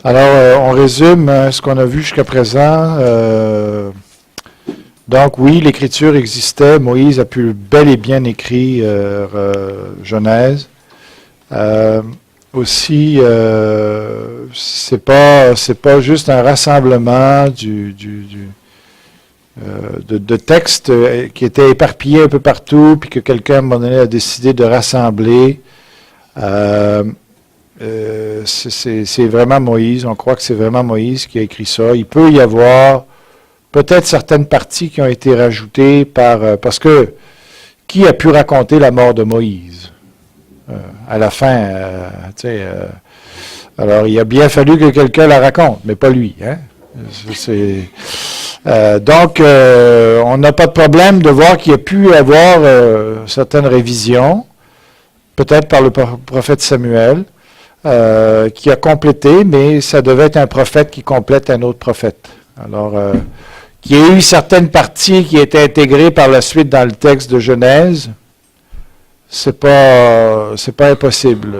Alors, on résume ce qu'on a vu jusqu'à présent. Donc, oui, l'Écriture existait. Moïse a pu bel et bien écrire Genèse. Aussi, c'est pas juste un rassemblement de textes qui étaient éparpillés un peu partout, puis que quelqu'un, à un moment donné, a décidé de rassembler. C'est vraiment Moïse. On croit que c'est vraiment Moïse qui a écrit ça. Il peut y avoir peut-être certaines parties qui ont été rajoutées parce que qui a pu raconter la mort de Moïse? À la fin, alors il a bien fallu que quelqu'un la raconte, mais pas lui. Hein? Donc, on n'a pas de problème de voir qu'il y a pu avoir certaines révisions, peut-être par le prophète Samuel, qui a complété, mais ça devait être un prophète qui complète un autre prophète. Alors, qu'il y ait eu certaines parties qui étaient intégrées par la suite dans le texte de Genèse, c'est pas impossible.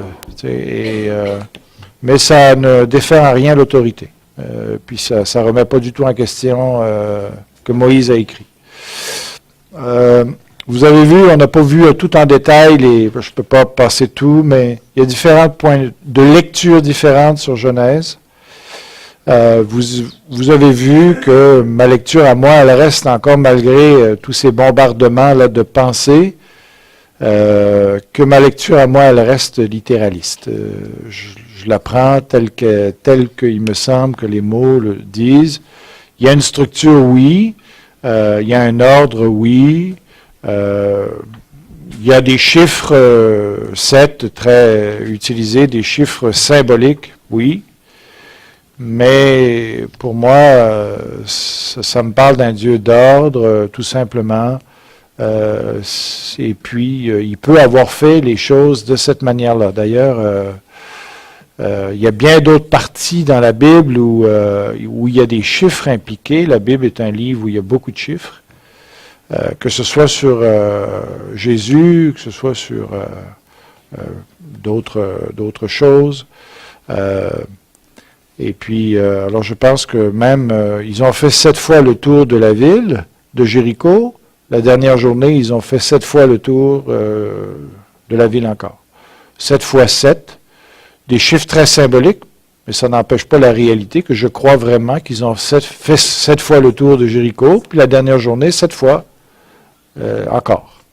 Mais ça ne défait en rien l'autorité. Puis ça ne remet pas du tout en question que Moïse a écrit. Vous avez vu, on n'a pas vu tout en détail, je ne peux pas passer tout, mais il y a différents points de lecture différentes sur Genèse. Vous avez vu que ma lecture à moi, elle reste encore, malgré tous ces bombardements là, de pensée, que ma lecture à moi, elle reste littéraliste. Je la prends telle qu'il me semble que les mots le disent. Il y a une structure, oui. Il y a un ordre, oui. Il y a des chiffres 7 très utilisés, des chiffres symboliques, oui. Mais pour moi, ça me parle d'un Dieu d'ordre, tout simplement. Et puis, il peut avoir fait les choses de cette manière-là. D'ailleurs, il y a bien d'autres parties dans la Bible où il y a des chiffres impliqués. La Bible est un livre où il y a beaucoup de chiffres. Que ce soit sur Jésus, que ce soit sur d'autres choses. Et puis, alors je pense que même, ils ont fait 7 fois le tour de la ville de Jéricho. La dernière journée, ils ont fait 7 fois le tour de la ville encore. 7 fois 7, des chiffres très symboliques, mais ça n'empêche pas la réalité que je crois vraiment qu'ils ont fait 7 fois le tour de Jéricho, puis la dernière journée, 7 fois encore.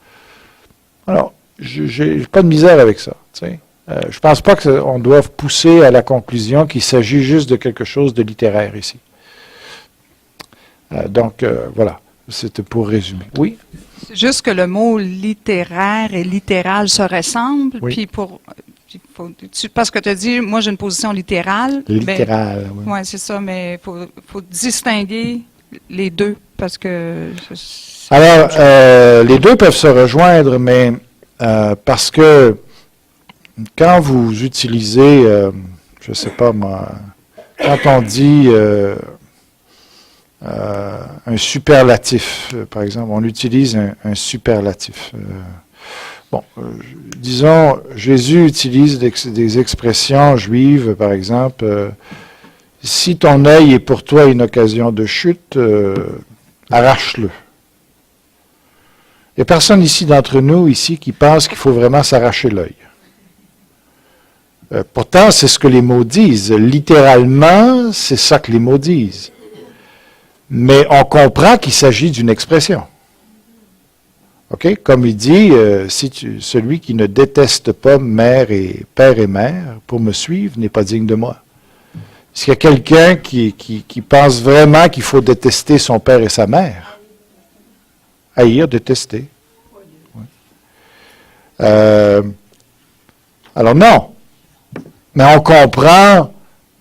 Alors, je n'ai pas de misère avec ça. Je ne pense pas qu'on doive pousser à la conclusion qu'il s'agit juste de quelque chose de littéraire ici. Donc, voilà. C'était pour résumer. Oui? C'est juste que le mot littéraire et littéral se ressemblent. Oui. Puis parce que tu as dit, moi j'ai une position littérale. Littérale, oui. Oui, c'est ça, mais il faut distinguer les deux. Parce que. Alors, les deux peuvent se rejoindre, mais parce que quand vous utilisez, je ne sais pas moi, quand on dit un superlatif, par exemple, on utilise un superlatif. Disons, Jésus utilise des expressions juives, par exemple, si ton œil est pour toi une occasion de chute, arrache-le. Il n'y a personne ici d'entre nous, ici, qui pense qu'il faut vraiment s'arracher l'œil. Pourtant, c'est ce que les mots disent. Littéralement, c'est ça que les mots disent. Mais on comprend qu'il s'agit d'une expression. OK? Comme il dit, celui qui ne déteste pas père et mère pour me suivre n'est pas digne de moi. Est-ce qu'il y a quelqu'un qui pense vraiment qu'il faut détester son père et sa mère? Haïr, détester. Oui. Alors non. Mais on comprend,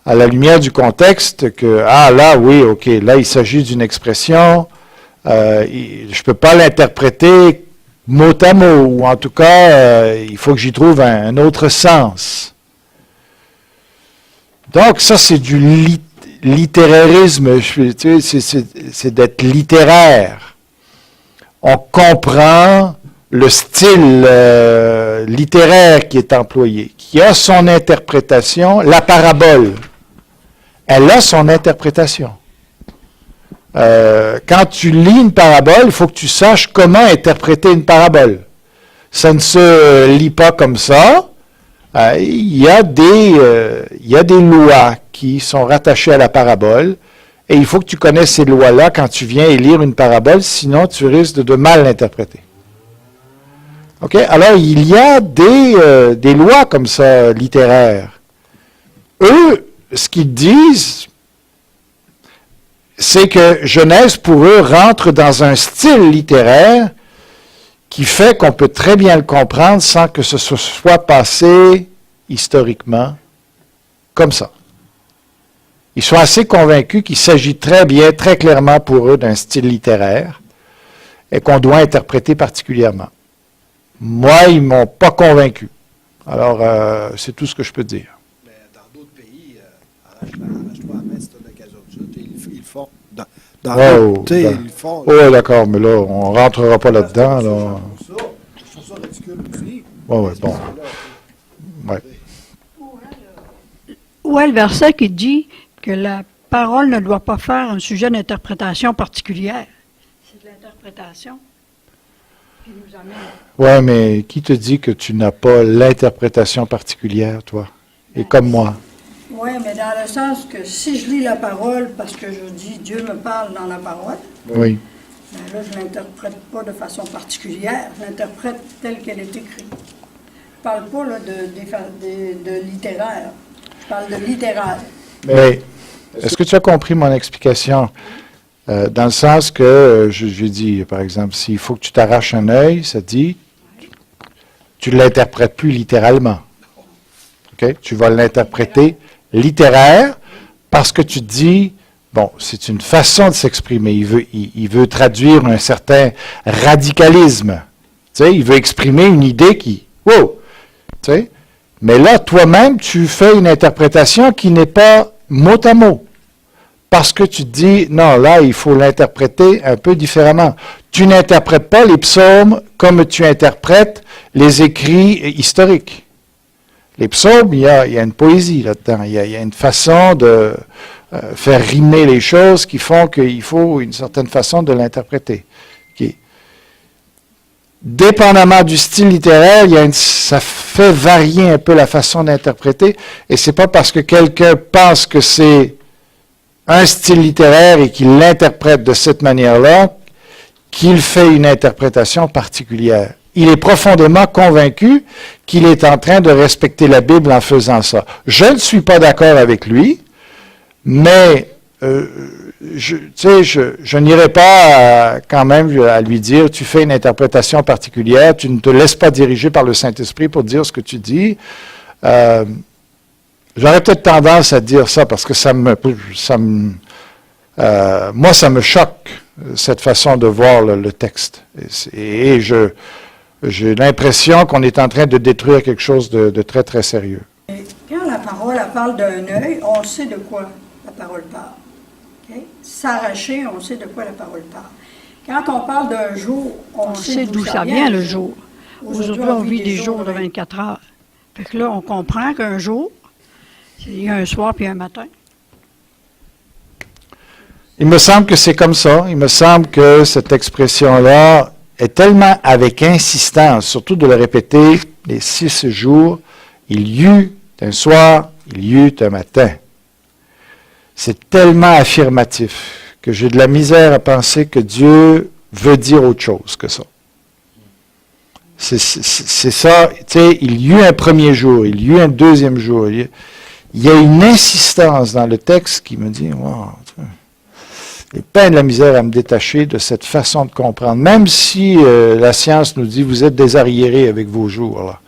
à la lumière du contexte, que, là, oui, OK, là, il s'agit d'une expression, je ne peux pas l'interpréter mot à mot, ou en tout cas, il faut que j'y trouve un autre sens. Donc, ça, c'est du littérarisme, c'est d'être littéraire. On comprend le style littéraire qui est employé, qui a son interprétation, la parabole. elle a son interprétation. Quand tu lis une parabole, il faut que tu saches comment interpréter une parabole. Ça ne se lit pas comme ça. Il y a des lois qui sont rattachées à la parabole, et il faut que tu connaisses ces lois-là quand tu viens lire une parabole, sinon tu risques de mal l'interpréter. OK? Alors, il y a des lois comme ça, littéraires. Eux, ce qu'ils disent, c'est que Genèse, pour eux, rentre dans un style littéraire qui fait qu'on peut très bien le comprendre sans que ce soit passé historiquement comme ça. Ils sont assez convaincus qu'il s'agit très bien, très clairement pour eux d'un style littéraire et qu'on doit interpréter particulièrement. Moi, ils ne m'ont pas convaincu. Alors, c'est tout ce que je peux dire. Mais dans d'autres pays, arrache-toi à mettre, c'est avec ils le font. Ils le font. Oh, d'accord, mais là, on ne rentrera pas là-dedans. Là. Je trouve ça ridicule aussi. Oui, bon. Ouais. Où est le verset qui dit que la parole ne doit pas faire un sujet d'interprétation particulière? C'est de l'interprétation qui nous amène. Oui, mais qui te dit que tu n'as pas l'interprétation particulière, toi? Et comme moi. Oui, mais dans le sens que si je lis la parole parce que je dis Dieu me parle dans la parole, Oui. ben là, je ne l'interprète pas de façon particulière, je l'interprète telle qu'elle est écrite. Je ne parle pas là, de littéraire, je parle de littéral. Mais est-ce que tu as compris mon explication? Dans le sens que, j'ai dit, par exemple, s'il faut que tu t'arraches un œil, ça dit, tu ne l'interprètes plus littéralement. OK? Tu vas l'interpréter littéraire parce que tu te dis, bon, c'est une façon de s'exprimer. Il veut traduire un certain radicalisme. Tu sais, il veut exprimer une idée qui, wow! Tu sais? Mais là, toi-même, tu fais une interprétation qui n'est pas mot à mot. Parce que tu te dis, non, là, il faut l'interpréter un peu différemment. Tu n'interprètes pas les psaumes comme tu interprètes les écrits historiques. Les psaumes, il y a une poésie là-dedans. Il y a une façon de faire rimer les choses qui font qu'il faut une certaine façon de l'interpréter. Okay. Dépendamment du style littéraire, ça fait varier un peu la façon d'interpréter. Et c'est pas parce que quelqu'un pense que c'est un style littéraire et qu'il l'interprète de cette manière-là qu'il fait une interprétation particulière. Il est profondément convaincu qu'il est en train de respecter la Bible en faisant ça. Je ne suis pas d'accord avec lui, mais je n'irai pas quand même à lui dire, tu fais une interprétation particulière, tu ne te laisses pas diriger par le Saint-Esprit pour dire ce que tu dis. J'aurais peut-être tendance à dire ça parce que moi, ça me choque, cette façon de voir le texte. Et j'ai l'impression qu'on est en train de détruire quelque chose de très, très sérieux. Et quand la parole elle parle d'un œil, on sait de quoi la parole parle. Okay? S'arracher, on sait de quoi la parole parle. Quand on parle d'un jour, on sait d'où ça vient le jour. Aujourd'hui, on vit des jours de 24 heures. Fait que là, on comprend qu'un jour, il y a un soir puis un matin. Il me semble que c'est comme ça. Il me semble que cette expression-là est tellement avec insistance, surtout de le répéter les 6 jours, il y eut un soir, il y eut un matin. C'est tellement affirmatif que j'ai de la misère à penser que Dieu veut dire autre chose que ça. C'est ça, tu sais, il y eut un premier jour, il y eut un deuxième jour. Il y a une insistance dans le texte qui me dit, wow, j'ai pas de la misère à me détacher de cette façon de comprendre. Même si la science nous dit, vous êtes désarriérés avec vos jours. Là.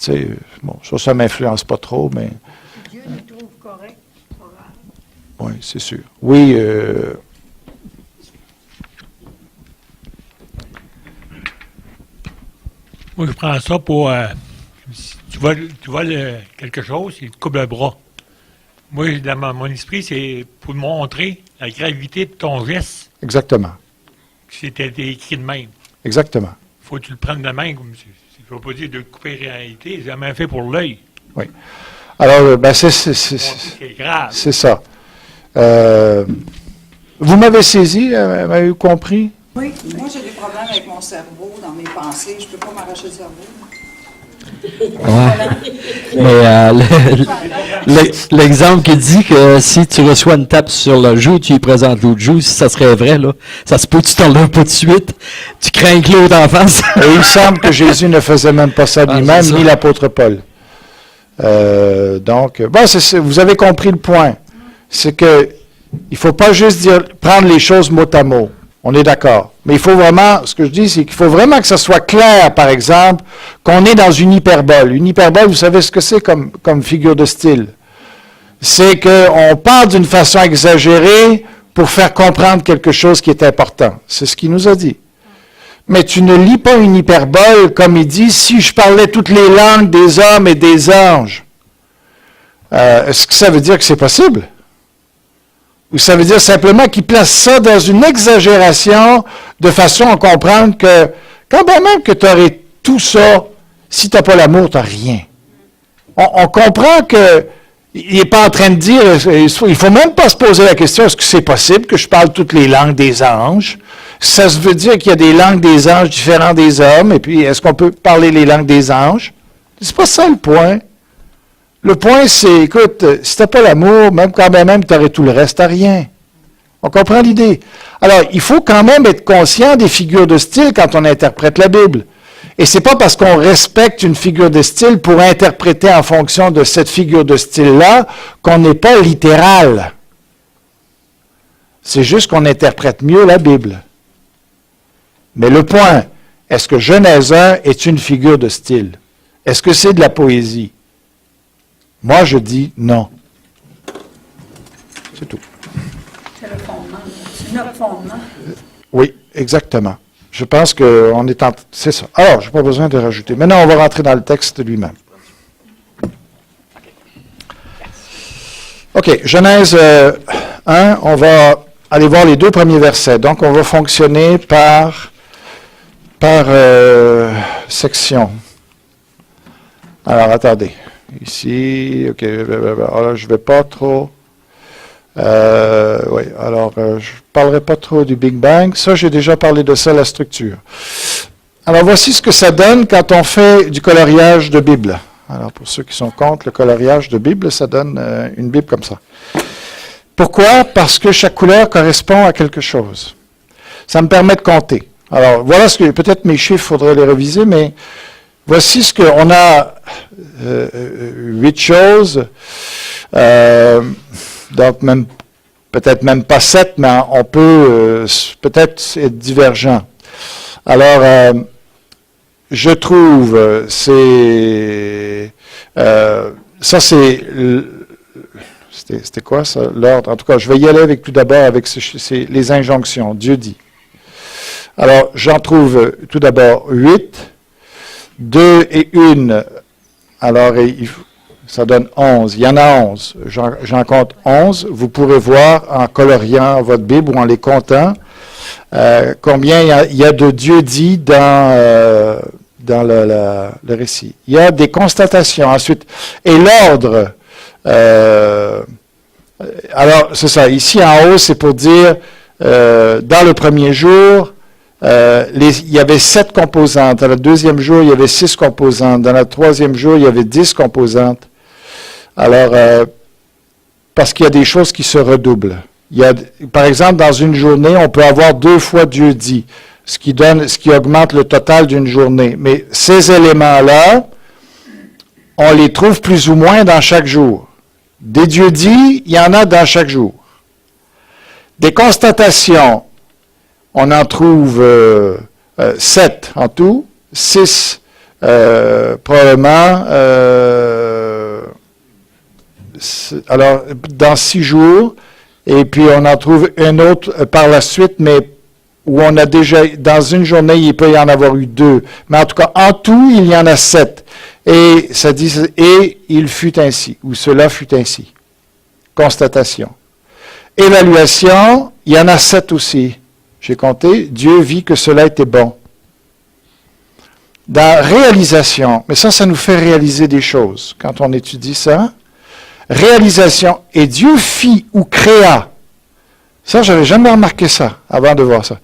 Tu sais, bon, ça m'influence pas trop, mais... Dieu nous trouve corrects. Oui, c'est sûr. Oui, moi, je prends ça pour... tu vois quelque chose, il te coupe le bras. Moi, dans mon esprit, c'est pour montrer la gravité de ton geste. Exactement. C'était écrit de même. Exactement. Faut que tu le prennes de main. Comme je ne veux pas dire de couper la réalité, c'est même fait pour l'œil. Oui. Alors, ben c'est grave. C'est ça. Vous m'avez saisi, m'avez compris? Oui, moi j'ai des problèmes avec mon cerveau, dans mes pensées. Je ne peux pas m'arracher le cerveau. Ouais. Mais l'exemple qui dit que si tu reçois une tape sur le joue, tu lui présentes l'autre joue, si ça serait vrai, là, ça se peut que tu t'enlèves pas de suite, tu crains que l'autre en face. Et il semble que Jésus ne faisait même pas ça lui-même, ni l'apôtre Paul. Donc, bon, vous avez compris le point. C'est que il faut pas juste prendre les choses mot à mot. On est d'accord. Mais il faut vraiment, ce que je dis, c'est qu'il faut vraiment que ça soit clair, par exemple, qu'on est dans une hyperbole. Une hyperbole, vous savez ce que c'est comme figure de style? C'est qu'on parle d'une façon exagérée pour faire comprendre quelque chose qui est important. C'est ce qu'il nous a dit. Mais tu ne lis pas une hyperbole comme il dit, si je parlais toutes les langues des hommes et des anges. Est-ce que ça veut dire que c'est possible? Ou ça veut dire simplement qu'il place ça dans une exagération de façon à comprendre que, quand même que tu aurais tout ça, si tu n'as pas l'amour, tu n'as rien. On comprend que il n'est pas en train de dire, il ne faut même pas se poser la question, est-ce que c'est possible que je parle toutes les langues des anges? Ça veut dire qu'il y a des langues des anges différentes des hommes, et puis est-ce qu'on peut parler les langues des anges? C'est pas ça le point. Le point, c'est, écoute, si tu n'as pas l'amour, même quand même, tu aurais tout le reste, tu n'as rien. On comprend l'idée. Alors, il faut quand même être conscient des figures de style quand on interprète la Bible. Et c'est pas parce qu'on respecte une figure de style pour interpréter en fonction de cette figure de style-là qu'on n'est pas littéral. C'est juste qu'on interprète mieux la Bible. Mais le point, est-ce que Genèse 1 est une figure de style? Est-ce que c'est de la poésie? Moi, je dis non. C'est tout. C'est le fondement. C'est notre fondement. Oui, exactement. Je pense qu'on est en... C'est ça. Alors, je n'ai pas besoin de rajouter. Maintenant, on va rentrer dans le texte lui-même. OK, Genèse 1, on va aller voir les 2 premiers versets. Donc, on va fonctionner par section. Alors, attendez. Ici, OK, alors je ne vais pas trop... oui, alors je ne parlerai pas trop du Big Bang. Ça, j'ai déjà parlé de ça, la structure. Alors, voici ce que ça donne quand on fait du coloriage de Bible. Alors, pour ceux qui sont contre le coloriage de Bible, ça donne une Bible comme ça. Pourquoi? Parce que chaque couleur correspond à quelque chose. Ça me permet de compter. Alors, voilà ce que... Peut-être mes chiffres, il faudrait les réviser, mais voici ce qu'on a... 8 choses, donc même peut-être même pas 7, mais on peut peut-être être divergent. Alors, je trouve, ça c'est, c'était quoi ça, l'ordre? En tout cas, je vais y aller avec tout d'abord avec les injonctions. Dieu dit. Alors, j'en trouve tout d'abord 8, 2 et 1. Alors, ça donne 11. Il y en a 11. J'en compte 11. Vous pourrez voir en coloriant votre Bible ou en les comptant combien il y a de Dieu dit dans le récit. Il y a des constatations. Ensuite, et l'ordre. Alors, c'est ça. Ici, en haut, c'est pour dire, dans le premier jour, il y avait 7 composantes. Dans le deuxième jour, il y avait 6 composantes. Dans le troisième jour, il y avait 10 composantes. Alors, parce qu'il y a des choses qui se redoublent. Par exemple, dans une journée, on peut avoir 2 fois Dieu dit, ce qui augmente le total d'une journée. Mais ces éléments-là, on les trouve plus ou moins dans chaque jour. Des Dieu dit, il y en a dans chaque jour. Des constatations, on en trouve 7 en tout, 6 probablement, alors dans 6 jours, et puis on en trouve un autre par la suite, mais où on a déjà, dans une journée, il peut y en avoir eu 2. Mais en tout cas, en tout, il y en a 7. Et ça dit, et il fut ainsi, ou cela fut ainsi. Constatation. Évaluation, il y en a 7 aussi. J'ai compté, Dieu vit que cela était bon. Dans réalisation, mais ça nous fait réaliser des choses quand on étudie ça. réalisation. Et Dieu fit ou créa. Ça, j'avais jamais remarqué ça avant de voir ça.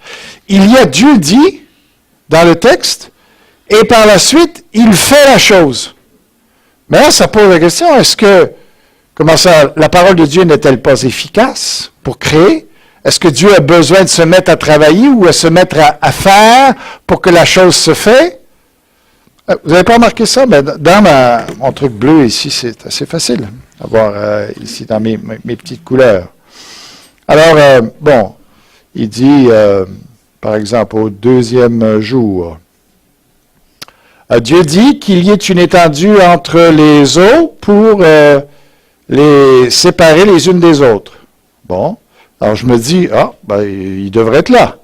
Il y a Dieu dit dans le texte, et par la suite, il fait la chose. Mais là, ça pose la question, comment ça, la parole de Dieu n'est-elle pas efficace pour créer? Est-ce que Dieu a besoin de se mettre à travailler ou à se mettre à faire pour que la chose se fait? Vous n'avez pas remarqué ça? Mais dans mon truc bleu ici, c'est assez facile à voir ici dans mes petites couleurs. Alors, il dit, par exemple, au 2e jour, Dieu dit qu'il y ait une étendue entre les eaux pour les séparer les unes des autres. Bon, alors je me dis, il devrait être là.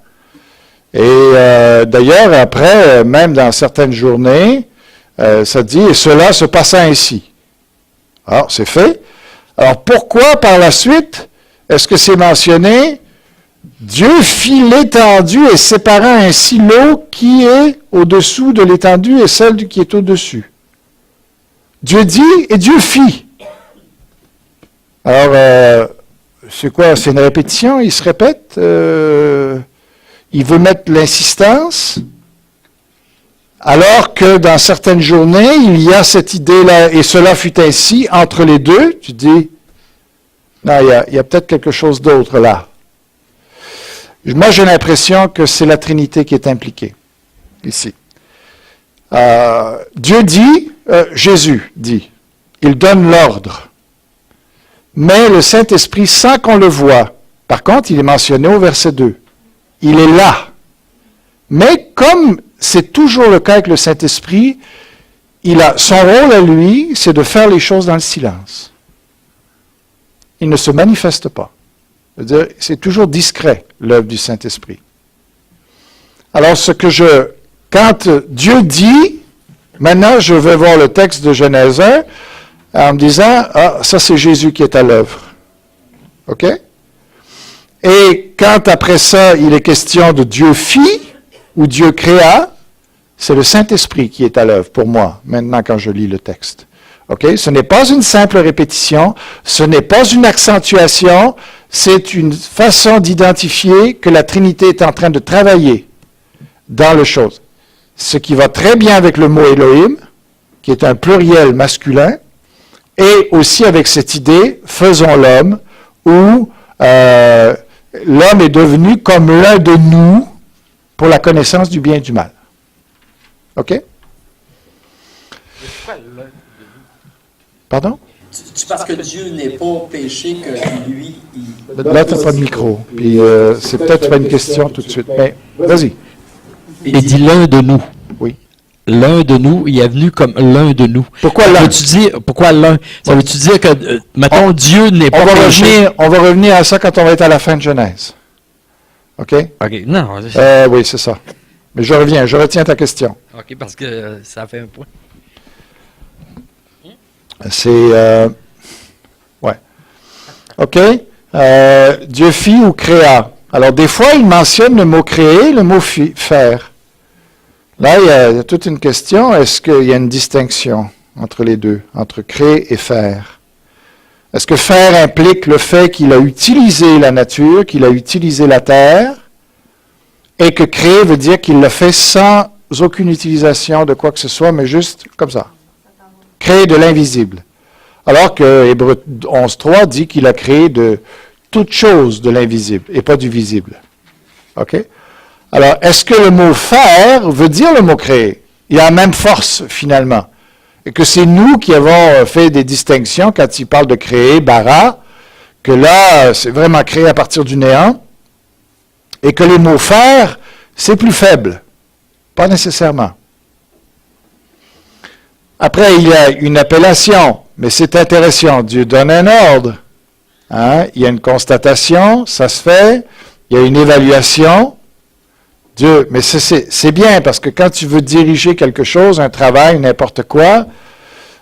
Et d'ailleurs, après, même dans certaines journées, ça dit, et cela se passa ainsi. Alors, c'est fait. Alors, pourquoi par la suite, est-ce que c'est mentionné, Dieu fit l'étendue et sépara ainsi l'eau qui est au-dessous de l'étendue et celle qui est au-dessus? Dieu dit et Dieu fit. Alors, c'est quoi? C'est une répétition? Il se répète? Il veut mettre l'insistance? Alors que dans certaines journées, il y a cette idée-là, et cela fut ainsi entre les deux. Tu dis, non, il y a peut-être quelque chose d'autre là. Moi, j'ai l'impression que c'est la Trinité qui est impliquée ici. Dieu dit, Jésus dit, il donne l'ordre. Mais le Saint-Esprit, sans qu'on le voie, par contre, il est mentionné au verset 2. Il est là. Mais comme c'est toujours le cas avec le Saint-Esprit, son rôle à lui, c'est de faire les choses dans le silence. Il ne se manifeste pas. C'est toujours discret, l'œuvre du Saint-Esprit. Alors, quand Dieu dit, maintenant je vais voir le texte de Genèse 1, en me disant, ça c'est Jésus qui est à l'œuvre. OK? Et quand après ça, il est question de Dieu fit, ou Dieu créa, c'est le Saint-Esprit qui est à l'œuvre pour moi, maintenant quand je lis le texte. OK? Ce n'est pas une simple répétition, ce n'est pas une accentuation, c'est une façon d'identifier que la Trinité est en train de travailler dans les choses. Ce qui va très bien avec le mot Elohim, qui est un pluriel masculin, et aussi avec cette idée, faisons l'homme, où l'homme est devenu comme l'un de nous pour la connaissance du bien et du mal. OK? Pardon? Parce que Dieu n'est pas péché que lui... Là, tu n'as pas de micro. Puis c'est peut-être pas une question tout de suite. Mais vas-y. Il dit l'un de nous. Oui. L'un de nous, il est venu comme l'un de nous. Pourquoi l'un? Pourquoi l'un? Ça veut-tu dire que, mettons, Dieu n'est pas péché? On va revenir à ça quand on va être à la fin de Genèse. OK? OK, non. Oui, c'est ça. Mais je retiens ta question. OK, parce que ça fait un point. C'est... ouais. OK? Dieu fit ou créa. Alors, des fois, il mentionne le mot créer, le mot faire. Là, il y a toute une question. Est-ce qu'il y a une distinction entre les deux, entre créer et faire? Est-ce que faire implique le fait qu'il a utilisé la nature, qu'il a utilisé la terre, et que créer veut dire qu'il l'a fait sans aucune utilisation de quoi que ce soit, mais juste comme ça? Créer de l'invisible. Alors que Hébreux 11.3 dit qu'il a créé de toute chose de l'invisible et pas du visible. OK? Alors, est-ce que le mot faire veut dire le mot créer? Il a la même force, finalement. Et que c'est nous qui avons fait des distinctions quand il parle de créer, bara, que là, c'est vraiment créé à partir du néant, et que les mots faire, c'est plus faible. Pas nécessairement. Après, il y a une appellation, mais c'est intéressant. Dieu donne un ordre. Hein? Il y a une constatation, ça se fait. Il y a une évaluation. Dieu, mais c'est bien, parce que quand tu veux diriger quelque chose, un travail, n'importe quoi,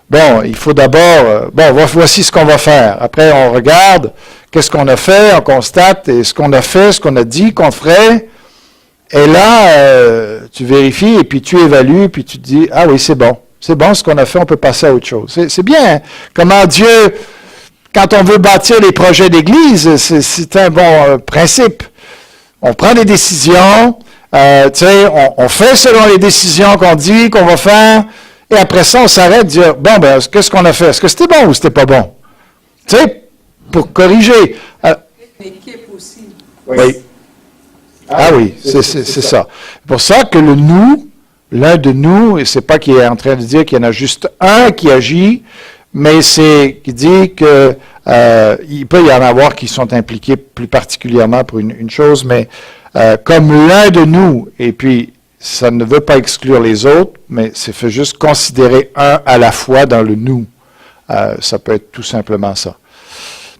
bon, il faut d'abord, voici ce qu'on va faire. Après, on regarde, qu'est-ce qu'on a fait, on constate, et ce qu'on a fait, ce qu'on a dit qu'on ferait. Et là, tu vérifies, et puis tu évalues, puis tu te dis, ah oui, c'est bon. C'est bon ce qu'on a fait, on peut passer à autre chose. C'est bien, hein? Comment Dieu quand on veut bâtir les projets d'église, c'est un bon principe. On prend des décisions, on fait selon les décisions qu'on dit qu'on va faire, et après ça, on s'arrête de dire, bon, ben, qu'est-ce qu'on a fait? Est-ce que c'était bon ou c'était pas bon? Tu sais, pour corriger. L'équipe aussi. Oui. Ah oui, c'est ça. C'est pour ça que le nous, l'un de nous, et c'est pas qu'il est en train de dire qu'il y en a juste un qui agit, mais c'est qu'il dit que il peut y en avoir qui sont impliqués plus particulièrement pour une chose, mais comme l'un de nous, et puis ça ne veut pas exclure les autres, mais c'est fait juste considérer un à la fois dans le nous. Ça peut être tout simplement ça.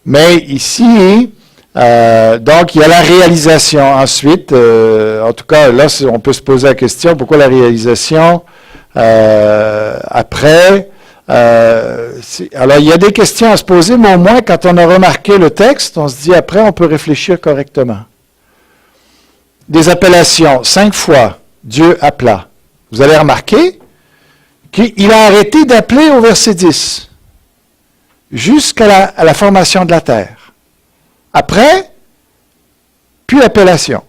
Mais ici, donc, il y a la réalisation. Ensuite, en tout cas, là, on peut se poser la question, pourquoi la réalisation après? Alors, il y a des questions à se poser, mais au moins, quand on a remarqué le texte, on se dit, après, on peut réfléchir correctement. Des appellations. 5 fois, Dieu appela. Vous avez remarqué qu'il a arrêté d'appeler au verset 10, jusqu'à la formation de la terre. Après, puis l'appellation.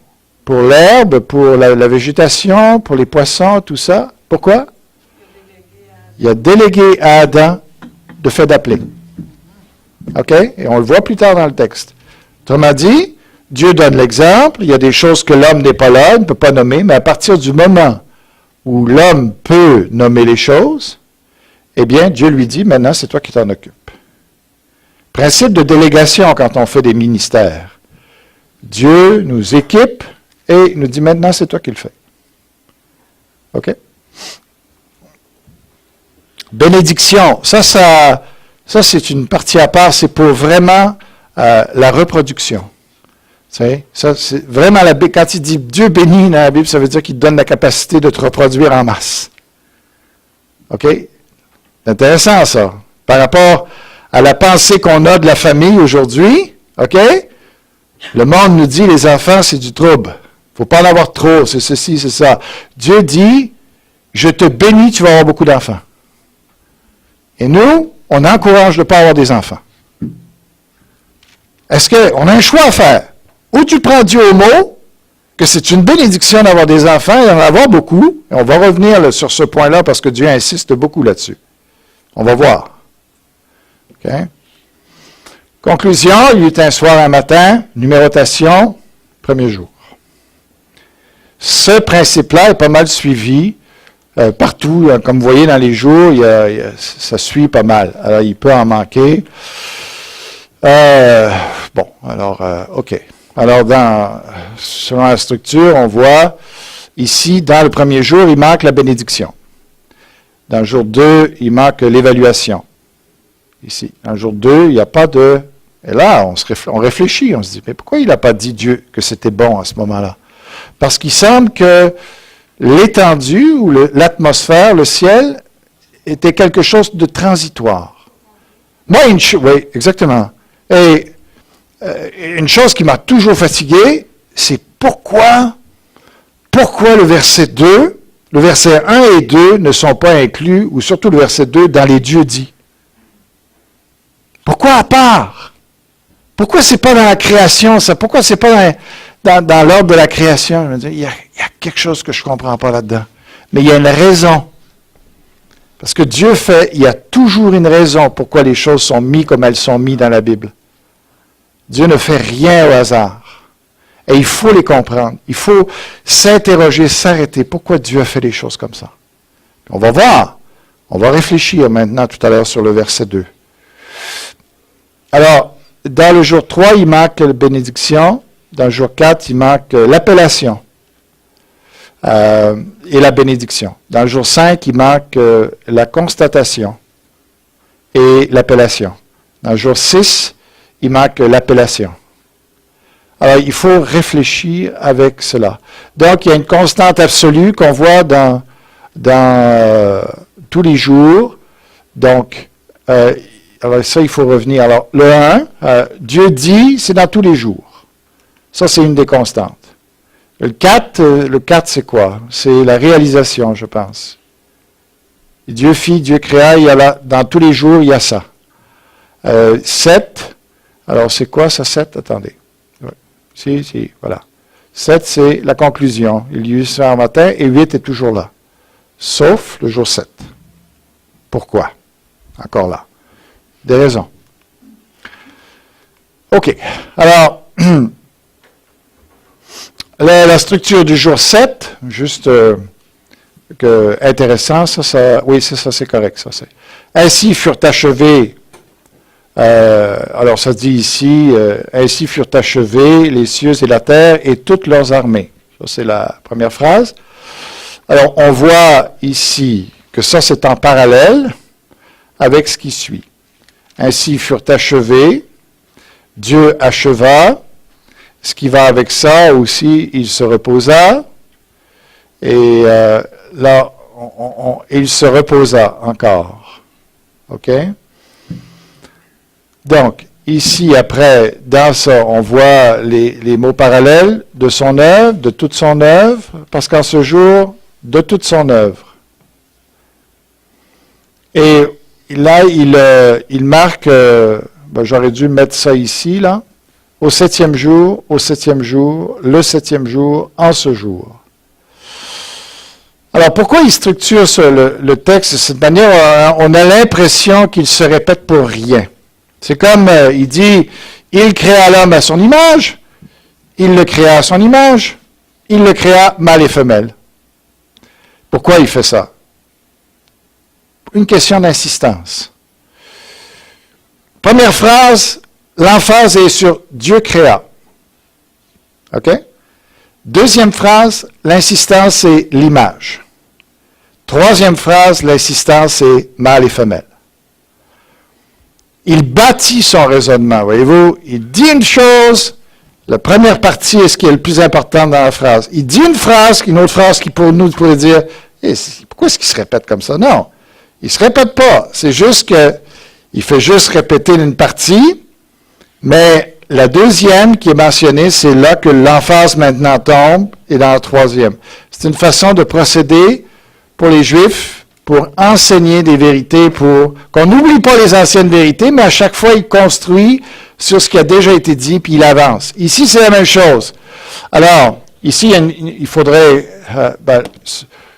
Pour l'herbe, pour la végétation, pour les poissons, tout ça. Pourquoi? Il a délégué à Adam le fait d'appeler. OK? Et on le voit plus tard dans le texte. Autrement dit, Dieu donne l'exemple. Il y a des choses que l'homme n'est pas là, ne peut pas nommer, mais à partir du moment où l'homme peut nommer les choses, eh bien, Dieu lui dit, maintenant, c'est toi qui t'en occupes. Principe de délégation quand on fait des ministères. Dieu nous équipe et nous dit maintenant, c'est toi qui le fais. OK? Bénédiction. Ça c'est une partie à part. C'est pour vraiment la reproduction. Ça, c'est vraiment quand il dit Dieu bénit dans la Bible, ça veut dire qu'il te donne la capacité de te reproduire en masse. OK? C'est intéressant, ça. Par rapport à la pensée qu'on a de la famille aujourd'hui, OK? Le monde nous dit, les enfants, c'est du trouble. Il ne faut pas en avoir trop, c'est ceci, c'est ça. Dieu dit, je te bénis, tu vas avoir beaucoup d'enfants. Et nous, on encourage de ne pas avoir des enfants. Est-ce qu'on a un choix à faire? Ou tu prends Dieu au mot, que c'est une bénédiction d'avoir des enfants et d'en avoir beaucoup, et on va revenir sur ce point-là parce que Dieu insiste beaucoup là-dessus. On va voir. Okay. Conclusion, il est un soir, un matin, numérotation, premier jour. Ce principe-là est pas mal suivi partout. Comme vous voyez dans les jours, ça suit pas mal. Alors, il peut en manquer. OK. Alors, selon la structure, on voit ici, dans le premier jour, il manque la bénédiction. Dans le jour 2, il manque l'évaluation. Ici. Un jour 2, il n'y a pas de... Et là, on réfléchit, on se dit, mais pourquoi il n'a pas dit Dieu que c'était bon à ce moment-là? Parce qu'il semble que l'étendue ou l'atmosphère, le ciel, était quelque chose de transitoire. Moi, oui, exactement. Et une chose qui m'a toujours fatigué, c'est pourquoi le verset 2, le verset 1 et 2 ne sont pas inclus, ou surtout le verset 2, dans les dieux dits. Pourquoi à part? Pourquoi c'est pas dans la création, ça? Pourquoi c'est pas dans l'ordre de la création? Je veux dire, il y a quelque chose que je comprends pas là-dedans. Mais il y a une raison. Parce que Dieu il y a toujours une raison pourquoi les choses sont mises comme elles sont mises dans la Bible. Dieu ne fait rien au hasard. Et il faut les comprendre. Il faut s'interroger, s'arrêter. Pourquoi Dieu a fait les choses comme ça? On va voir. On va réfléchir maintenant tout à l'heure sur le verset 2. Alors, dans le jour 3, il manque la bénédiction. Dans le jour 4, il manque l'appellation et la bénédiction. Dans le jour 5, il manque la constatation et l'appellation. Dans le jour 6, il manque l'appellation. Alors, il faut réfléchir avec cela. Donc, il y a une constante absolue qu'on voit dans tous les jours. Donc, alors ça, il faut revenir. Alors, le 1, Dieu dit, c'est dans tous les jours. Ça, c'est une des constantes. Le 4, c'est quoi? C'est la réalisation, je pense. Dieu fit, Dieu créa, dans tous les jours, il y a ça. 7, alors c'est quoi ça, 7? Attendez. Ouais. Si, voilà. 7, c'est la conclusion. Il y eut soir matin, et 8 est toujours là. Sauf le jour 7. Pourquoi? Encore là. Des raisons. OK. Alors, la structure du jour 7, juste intéressant, oui, c'est ça, c'est correct. Ça, c'est. Ainsi furent achevés, alors ça dit ici, ainsi furent achevés les cieux et la terre et toutes leurs armées. Ça, c'est la première phrase. Alors, on voit ici que ça, c'est en parallèle avec ce qui suit. Ainsi furent achevés, Dieu acheva, ce qui va avec ça aussi, il se reposa, et là, il se reposa encore. OK? Donc, ici, après, dans ça, on voit les mots parallèles de son œuvre, de toute son œuvre, parce qu'en ce jour, de toute son œuvre. Et là, il marque, j'aurais dû mettre ça ici, là, au septième jour, le septième jour, en ce jour. Alors, pourquoi il structure le texte de cette manière? On a l'impression qu'il se répète pour rien. C'est comme, il dit, il créa l'homme à son image, il le créa à son image, il le créa mâle et femelle. Pourquoi il fait ça? Une question d'insistance. Première phrase, l'emphase est sur Dieu créa. OK? Deuxième phrase, l'insistance c'est l'image. Troisième phrase, l'insistance c'est mâle et femelle. Il bâtit son raisonnement, voyez-vous. Il dit une chose, la première partie est ce qui est le plus important dans la phrase. Il dit une phrase, une autre phrase qui pour nous pourrait dire pourquoi est-ce qu'il se répète comme ça? Non, il ne se répète pas. C'est juste qu'il fait juste répéter une partie, mais la deuxième qui est mentionnée, c'est là que l'emphase maintenant tombe, et dans la troisième. C'est une façon de procéder pour les Juifs, pour enseigner des vérités, pour qu'on n'oublie pas les anciennes vérités, mais à chaque fois, il construit sur ce qui a déjà été dit, puis il avance. Ici, c'est la même chose. Alors, ici, il faudrait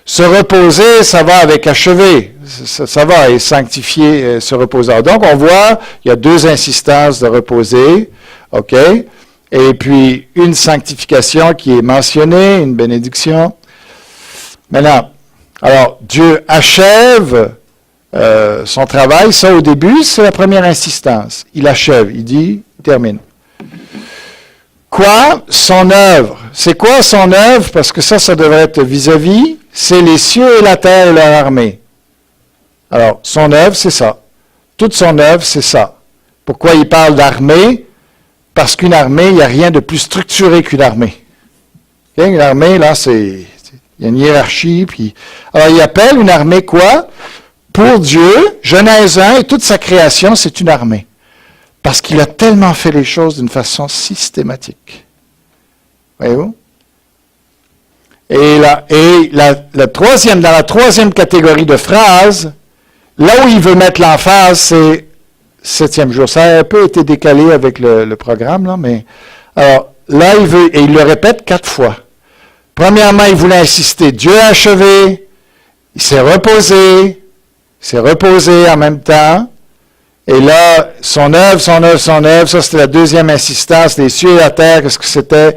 se reposer, ça va avec achever. Ça va, et sanctifier, se reposer. Donc, on voit, il y a deux insistances de reposer, OK? Et puis, une sanctification qui est mentionnée, une bénédiction. Maintenant, alors, Dieu achève son travail. Ça, au début, c'est la première insistance. Il achève, il dit, il termine. Quoi? Son œuvre. C'est quoi son œuvre? Parce que ça devrait être vis-à-vis. C'est les cieux et la terre et leur armée. Alors, son œuvre, c'est ça. Toute son œuvre, c'est ça. Pourquoi il parle d'armée? Parce qu'une armée, il n'y a rien de plus structuré qu'une armée. Okay? Une armée, là, il y a une hiérarchie. Puis, alors, il appelle une armée quoi? Pour Dieu, Genèse 1 et toute sa création, c'est une armée. Parce qu'il a tellement fait les choses d'une façon systématique. Voyez-vous? Et la troisième, dans la troisième catégorie de phrases, là où il veut mettre l'emphase, c'est septième jour. Ça a un peu été décalé avec le programme, là, mais alors là, et il le répète 4 fois. Premièrement, il voulait insister. Dieu a achevé, il s'est reposé en même temps. Et là, son œuvre, ça c'était la deuxième insistance, les cieux et la terre, qu'est-ce que c'était?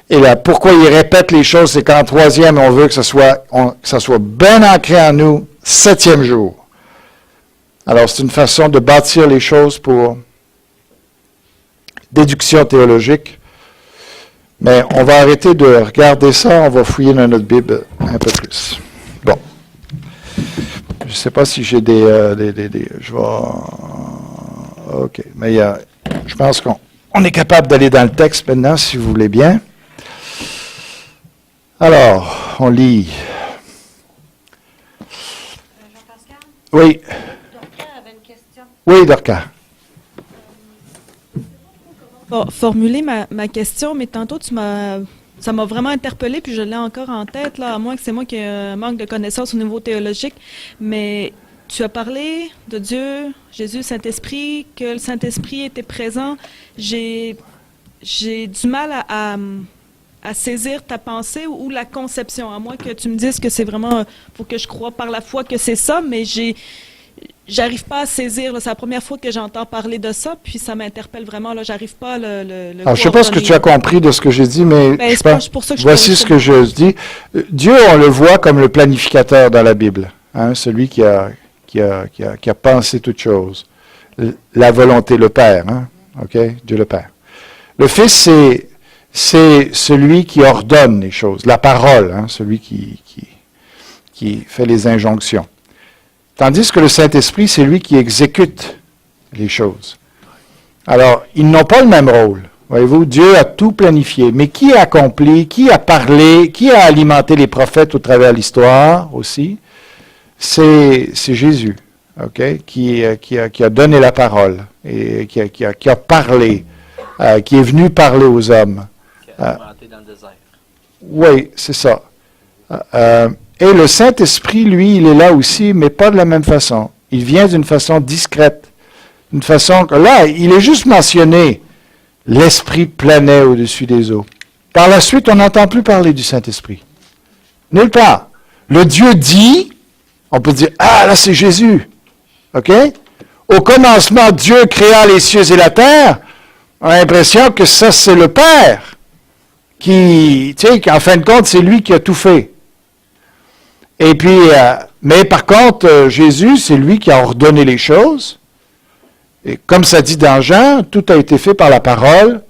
Et là, pourquoi il répète les choses, c'est qu'en troisième, on veut que ça soit bien ancré en nous, septième jour. Alors, c'est une façon de bâtir les choses pour déduction théologique. Mais on va arrêter de regarder ça, on va fouiller dans notre Bible un peu plus. Bon. Je ne sais pas si j'ai je vais... OK. Mais je pense qu'on est capable d'aller dans le texte maintenant, si vous voulez bien. Alors, on lit. Jean-Pascal? Oui. Dorca avait une question. Oui, Dorca. Formuler ma question, mais tantôt, ça m'a vraiment interpellée, puis je l'ai encore en tête, là, à moins que c'est moi qui ai un manque de connaissances au niveau théologique, mais tu as parlé de Dieu, Jésus, Saint-Esprit, que le Saint-Esprit était présent. J'ai du mal à saisir ta pensée ou la conception, à moins que tu me dises que c'est vraiment, pour que je croie par la foi que c'est ça, mais j'arrive pas à saisir. C'est la première fois que j'entends parler de ça, puis ça m'interpelle vraiment. Là, j'arrive pas à le Alors, je ne sais pas ce que tu as compris de ce que j'ai dit, mais Ben, je c'est pense, pour ça que je voici parlais ce de que ça. je dis. Dieu, on le voit comme le planificateur dans la Bible, hein, celui qui a pensé toutes choses. La volonté, le Père, hein, OK? Dieu le Père. Le Fils, c'est celui qui ordonne les choses, la parole, hein, celui qui fait les injonctions. Tandis que le Saint-Esprit, c'est lui qui exécute les choses. Alors, ils n'ont pas le même rôle. Voyez-vous, Dieu a tout planifié. Mais qui a accompli, qui a parlé, qui a alimenté les prophètes au travers de l'histoire aussi? C'est Jésus, OK? Qui a donné la parole et qui a parlé, qui est venu parler aux hommes. Qui a alimenté dans le désert. Oui, c'est ça. Et le Saint-Esprit, lui, il est là aussi, mais pas de la même façon. Il vient d'une façon discrète. D'une façon que là, il est juste mentionné. L'Esprit planait au-dessus des eaux. Par la suite, on n'entend plus parler du Saint-Esprit. Nulle part. Le Dieu dit, on peut dire, ah, là, c'est Jésus. OK? Au commencement, Dieu créa les cieux et la terre. On a l'impression que ça, c'est le Père. Qui, tu sais, qu'en fin de compte, c'est lui qui a tout fait. Et puis, mais par contre, Jésus, c'est lui qui a ordonné les choses. Et comme ça dit dans Jean, tout a été fait par la parole.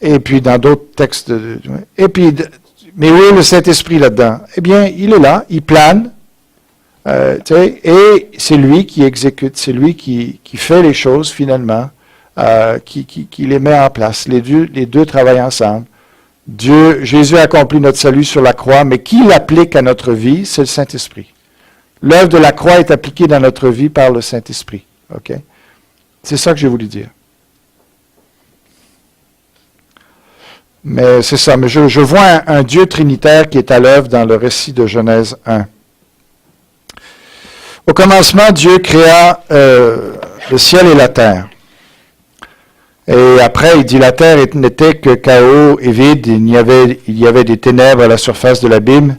Et puis, dans d'autres textes. Et puis, mais où est le Saint-Esprit là-dedans? Eh bien, il est là, il plane. Tu sais, et c'est lui qui exécute, c'est lui qui fait les choses finalement, qui les met en place. Les deux travaillent ensemble. Jésus a accompli notre salut sur la croix, mais qui l'applique à notre vie, c'est le Saint-Esprit. L'œuvre de la croix est appliquée dans notre vie par le Saint-Esprit. OK? C'est ça que j'ai voulu dire. Mais c'est ça, mais je vois un Dieu trinitaire qui est à l'œuvre dans le récit de Genèse 1. Au commencement, Dieu créa le ciel et la terre. Et après, il dit, la terre n'était que chaos et vide, il y avait des ténèbres à la surface de l'abîme,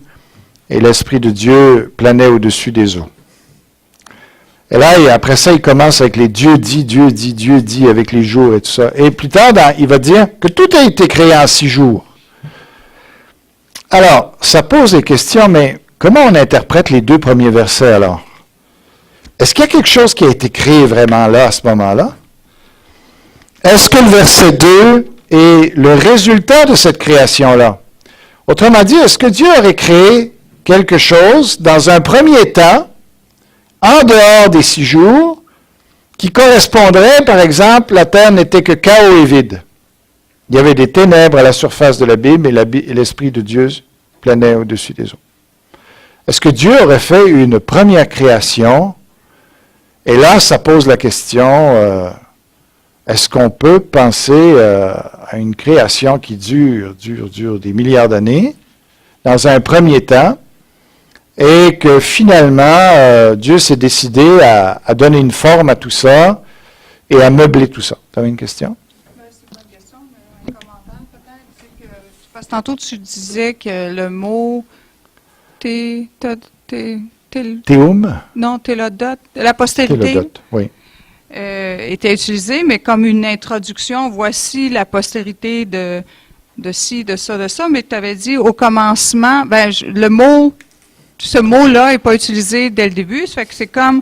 et l'Esprit de Dieu planait au-dessus des eaux. Et là, et après ça, il commence avec les Dieu dit, avec les jours et tout ça. Et plus tard, il va dire que tout a été créé en 6 jours. Alors, ça pose des questions, mais comment on interprète les 2 premiers versets alors? Est-ce qu'il y a quelque chose qui a été créé vraiment là, à ce moment-là? Est-ce que le verset 2 est le résultat de cette création-là? Autrement dit, est-ce que Dieu aurait créé quelque chose dans un premier temps, en dehors des 6 jours, qui correspondrait, par exemple, la terre n'était que chaos et vide. Il y avait des ténèbres à la surface de l'abîme et l'Esprit de Dieu planait au-dessus des eaux. Est-ce que Dieu aurait fait une première création? Et là, ça pose la question, est-ce qu'on peut penser à une création qui dure des milliards d'années, dans un premier temps, et que finalement, Dieu s'est décidé à donner une forme à tout ça et à meubler tout ça? Tu avais une question? C'est pas une question, mais un commentaire peut-être. C'est que, parce que tantôt, tu disais que le mot télodot, la postérité. Télodot, oui. Était utilisé, mais comme une introduction, voici la postérité de ci, de ça, mais tu avais dit au commencement, ce mot-là n'est pas utilisé dès le début, ça fait que c'est comme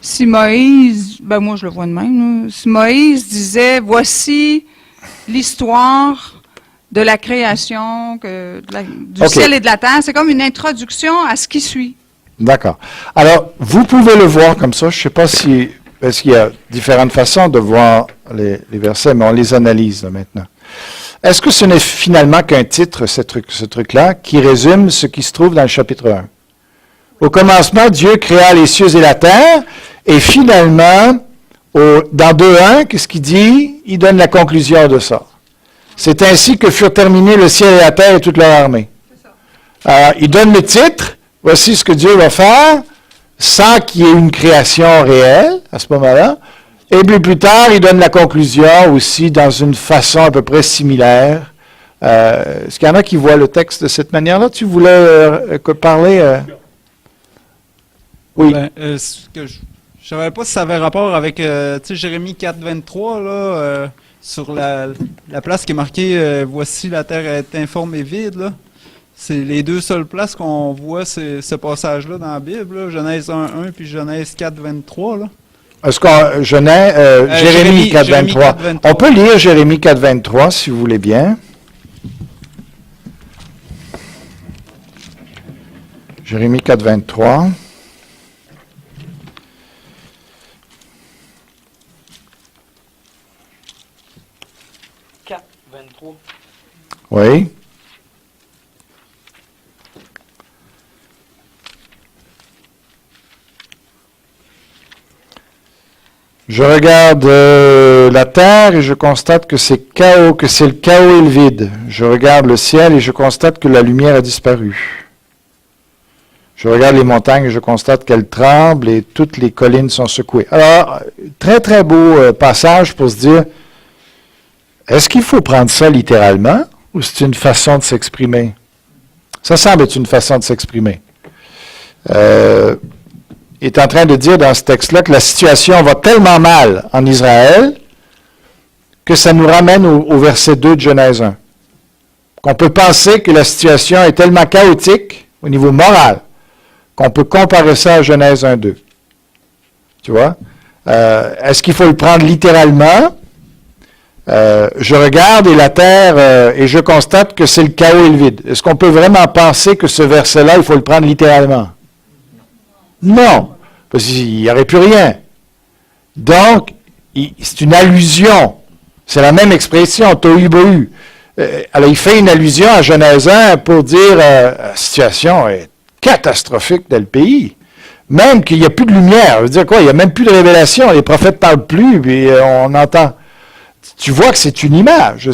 si Moïse, moi je le vois de même, là, si Moïse disait, voici l'histoire de la création du ciel et de la terre, c'est comme une introduction à ce qui suit. D'accord. Alors, vous pouvez le voir comme ça, je ne sais pas si... Parce qu'il y a différentes façons de voir les versets, mais on les analyse là, maintenant. Est-ce que ce n'est finalement qu'un titre, ce truc-là, qui résume ce qui se trouve dans le chapitre 1? Au commencement, Dieu créa les cieux et la terre, et finalement, dans 2.1, qu'est-ce qu'il dit? Il donne la conclusion de ça. C'est ainsi que furent terminés le ciel et la terre et toute leur armée. Il donne le titre, voici ce que Dieu va faire, sans qu'il y ait une création réelle à ce moment-là. Et puis plus tard, il donne la conclusion aussi dans une façon à peu près similaire. Est-ce qu'il y en a qui voient le texte de cette manière-là? Tu voulais parler? Oui. Je ne savais pas si ça avait rapport avec Jérémie 4, 23, là, sur la place qui est marquée voici la terre est informe et vide. Là. C'est les deux seules places qu'on voit ce passage-là dans la Bible, là, Genèse 1, 1 puis Genèse 4, 23. Là. Est-ce qu'on Jérémie 4, 23. On peut lire Jérémie 4, 23 si vous voulez bien. Jérémie 4, 23. Oui. Je regarde la terre et je constate que c'est chaos, que c'est le chaos et le vide. Je regarde le ciel et je constate que la lumière a disparu. Je regarde les montagnes et je constate qu'elles tremblent et toutes les collines sont secouées. Alors, très très beau passage pour se dire, est-ce qu'il faut prendre ça littéralement ou c'est une façon de s'exprimer? Ça semble être une façon de s'exprimer. Il est en train de dire dans ce texte-là que la situation va tellement mal en Israël que ça nous ramène au verset 2 de Genèse 1. Qu'on peut penser que la situation est tellement chaotique au niveau moral qu'on peut comparer ça à Genèse 1, 2. Tu vois? Est-ce qu'il faut le prendre littéralement? Je regarde et la terre et je constate que c'est le chaos et le vide. Est-ce qu'on peut vraiment penser que ce verset-là, il faut le prendre littéralement? Non, parce qu'il n'y aurait plus rien. Donc, c'est une allusion. C'est la même expression, tohu bohu. Alors, il fait une allusion à Genèse 1 pour dire la situation est catastrophique dans le pays. Même qu'il n'y a plus de lumière. Ça veut dire quoi? Il n'y a même plus de révélation. Les prophètes ne parlent plus, puis on entend. Tu vois que c'est une image.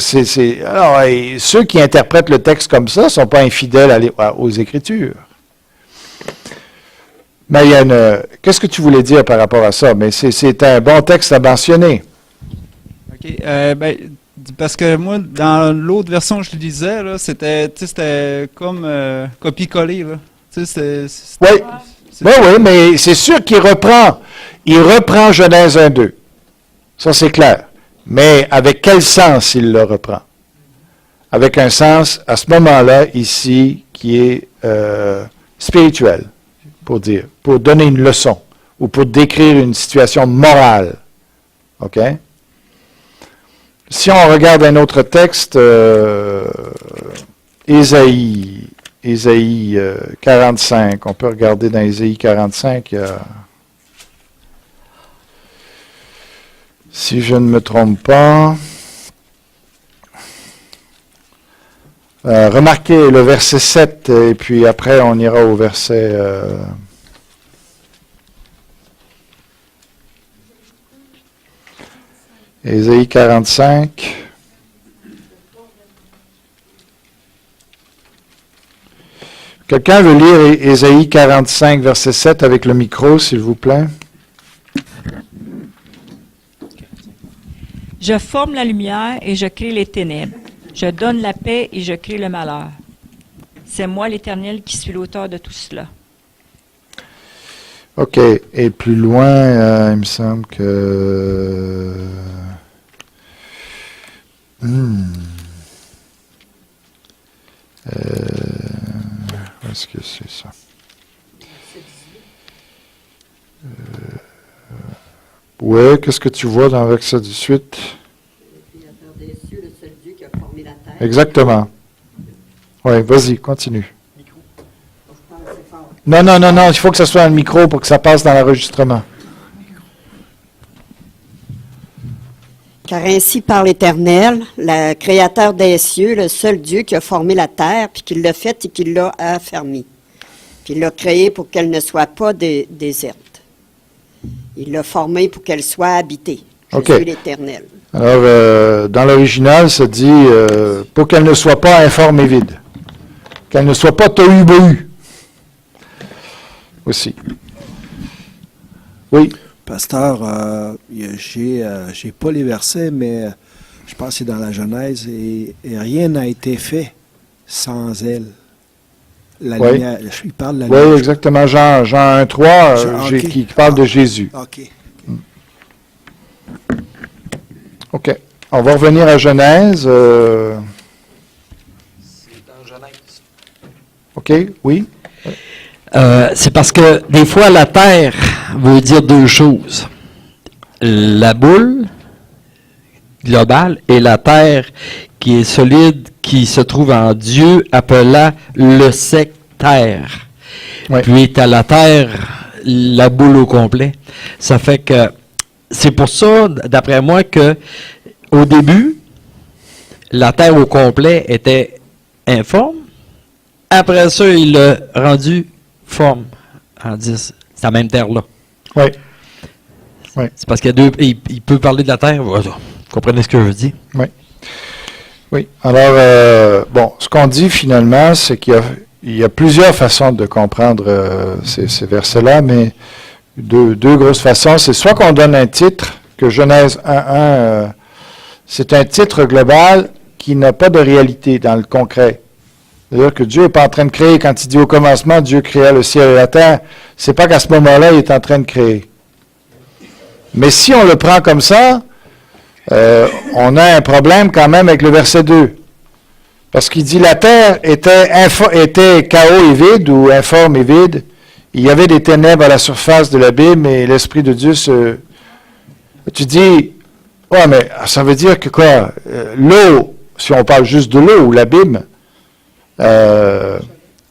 Alors, ceux qui interprètent le texte comme ça ne sont pas infidèles aux Écritures. Mais qu'est-ce que tu voulais dire par rapport à ça? Mais c'est un bon texte à mentionner. OK. Parce que moi, dans l'autre version que je lisais, là, c'était comme copier-coller. Oui, mais c'est sûr qu'il reprend. Il reprend Genèse 1-2. Ça, c'est clair. Mais avec quel sens il le reprend? Avec un sens, à ce moment-là, ici, qui est spirituel, pour donner une leçon, ou pour décrire une situation morale. OK? Si on regarde un autre texte, Ésaïe 45, on peut regarder dans Ésaïe 45, si je ne me trompe pas, remarquez le verset 7, et puis après on ira au verset... Ésaïe 45. Quelqu'un veut lire Ésaïe 45, verset 7 avec le micro, s'il vous plaît? Je forme la lumière et je crée les ténèbres. Je donne la paix et je crée le malheur. C'est moi, l'Éternel, qui suis l'auteur de tout cela. OK. Et plus loin, il me semble que... Est-ce que c'est ça? Oui, qu'est-ce que tu vois dans le verset 18? Exactement. Oui, vas-y, continue. Non, il faut que ça soit un micro pour que ça passe dans l'enregistrement. Car ainsi parle l'Éternel, le Créateur des cieux, le seul Dieu qui a formé la terre, puis qui l'a faite et qui l'a affermie. Puis il l'a créée pour qu'elle ne soit pas déserte. Il l'a formée pour qu'elle soit habitée. Je suis l'Éternel. Alors, dans l'original, ça dit pour qu'elle ne soit pas informe et vide. Qu'elle ne soit pas tohu bohu. Aussi. Oui. Pasteur, j'ai pas les versets, mais je pense que c'est dans la Genèse, et rien n'a été fait sans elle. La Oui. lumière, il parle de la lumière. Oui, exactement. Jean 1,3 OK. qui parle de Jésus. OK. OK. On va revenir à Genèse. C'est dans Genèse. OK, oui. C'est parce que des fois, la terre veut dire deux choses. La boule globale et la terre qui est solide, qui se trouve en Dieu, appela le sectaire. Ouais. Puis tu as la terre, la boule au complet. Ça fait que c'est pour ça, d'après moi, que au début, la terre au complet était informe. Après ça, il l'a rendu forme en 10. C'est la même terre-là. Oui. Oui. C'est parce qu'il y a deux. Il peut parler de la terre. Vous comprenez ce que je veux dire? Oui. Oui. Alors, bon, ce qu'on dit finalement, c'est qu'il y a plusieurs façons de comprendre ces versets-là, mais deux grosses façons. C'est soit qu'on donne un titre, que Genèse 1.1, c'est un titre global qui n'a pas de réalité dans le concret. C'est-à-dire que Dieu n'est pas en train de créer. Quand il dit au commencement, Dieu créa le ciel et la terre, c'est pas qu'à ce moment-là, il est en train de créer. Mais si on le prend comme ça, on a un problème quand même avec le verset 2. Parce qu'il dit la terre était chaos et vide, ou informe et vide. Il y avait des ténèbres à la surface de l'abîme et l'Esprit de Dieu se... Tu dis, ouais, mais ça veut dire que quoi? L'eau, si on parle juste de l'eau ou l'abîme,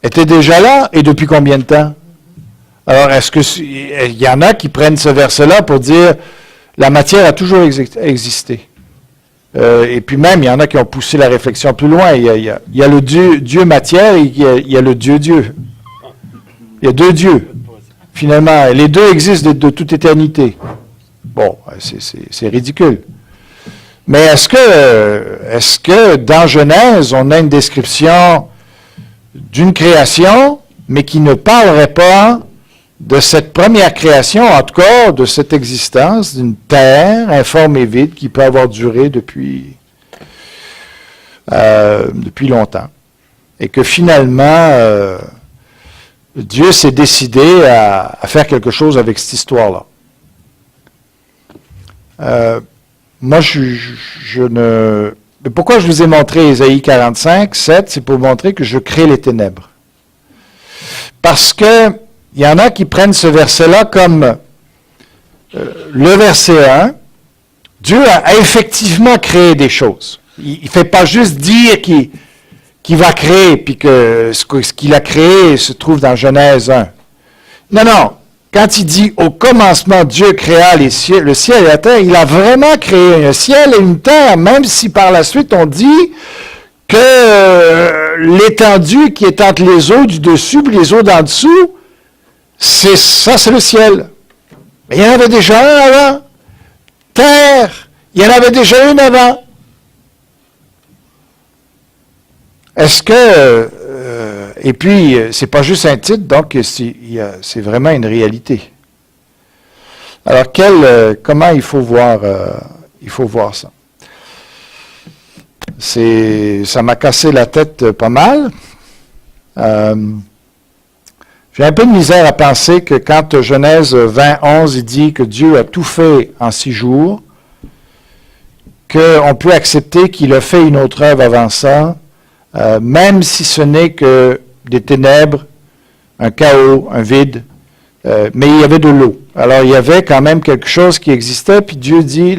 était déjà là, et depuis combien de temps? Alors, est-ce qu'il y en a qui prennent ce verset-là pour dire la matière a toujours existé? Et puis même, il y en a qui ont poussé la réflexion plus loin. Il y a le Dieu matière et il y a le Dieu. Il y a deux dieux, finalement. Les deux existent de toute éternité. Bon, c'est ridicule. Mais est-ce que dans Genèse, on a une description d'une création, mais qui ne parlerait pas de cette première création, en tout cas de cette existence d'une terre informe et vide qui peut avoir duré depuis longtemps. Et que finalement, Dieu s'est décidé à faire quelque chose avec cette histoire-là. Moi, je ne... Mais pourquoi je vous ai montré Ésaïe 45, 7, c'est pour montrer que je crée les ténèbres. Parce que il y en a qui prennent ce verset-là comme le verset 1. Dieu a effectivement créé des choses. Il ne fait pas juste dire qu'il va créer, puis que ce qu'il a créé se trouve dans Genèse 1. Non, non. Quand il dit « Au commencement, Dieu créa le ciel et la terre », il a vraiment créé un ciel et une terre, même si par la suite on dit que l'étendue qui est entre les eaux du dessus et les eaux d'en dessous, c'est le ciel. Mais il y en avait déjà un avant. Terre, il y en avait déjà une avant. Est-ce que... et puis, c'est pas juste un titre, donc c'est vraiment une réalité. Alors, comment il faut voir ça? Ça m'a cassé la tête pas mal. J'ai un peu de misère à penser que quand Genèse 20:11 il dit que Dieu a tout fait en 6 jours, qu'on peut accepter qu'il a fait une autre œuvre avant ça, même si ce n'est que des ténèbres, un chaos, un vide, mais il y avait de l'eau. Alors il y avait quand même quelque chose qui existait, puis Dieu dit,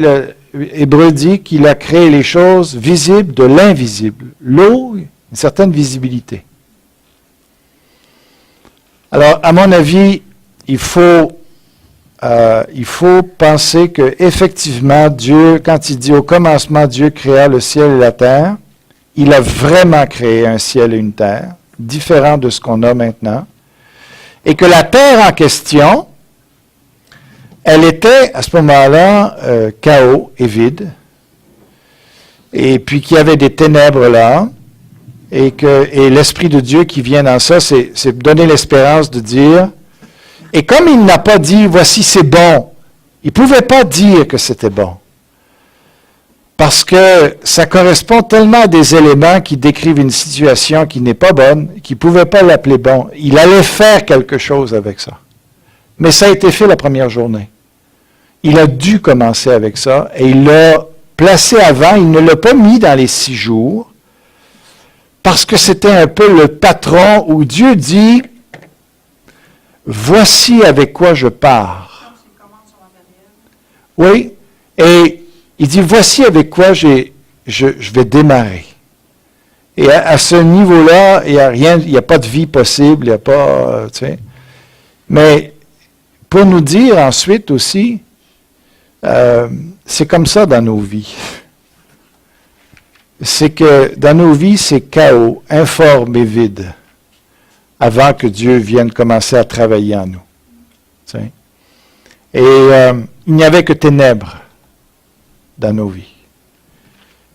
Hébreu dit qu'il a créé les choses visibles de l'invisible. L'eau, une certaine visibilité. Alors, à mon avis, il faut penser que effectivement Dieu, quand il dit au commencement Dieu créa le ciel et la terre, il a vraiment créé un ciel et une terre, différent de ce qu'on a maintenant, et que la terre en question, elle était à ce moment-là chaos et vide, et puis qu'il y avait des ténèbres là, et l'Esprit de Dieu qui vient dans ça, c'est donner l'espérance de dire, Et comme il n'a pas dit, voici c'est bon, il ne pouvait pas dire que c'était bon. Parce que ça correspond tellement à des éléments qui décrivent une situation qui n'est pas bonne, qu'il ne pouvait pas l'appeler bon. Il allait faire quelque chose avec ça. Mais ça a été fait la première journée. Il a dû commencer avec ça et il l'a placé avant, il ne l'a pas mis dans les 6 jours, parce que c'était un peu le patron où Dieu dit, voici avec quoi je pars. Oui, et il dit, voici avec quoi je vais démarrer. Et à ce niveau-là, il n'y a rien, il n'y a pas de vie possible, il n'y a pas, tu sais. Mais pour nous dire ensuite aussi, c'est comme ça dans nos vies. C'est que dans nos vies, c'est chaos, informe et vide, avant que Dieu vienne commencer à travailler en nous. Tu sais. Et il n'y avait que ténèbres dans nos vies.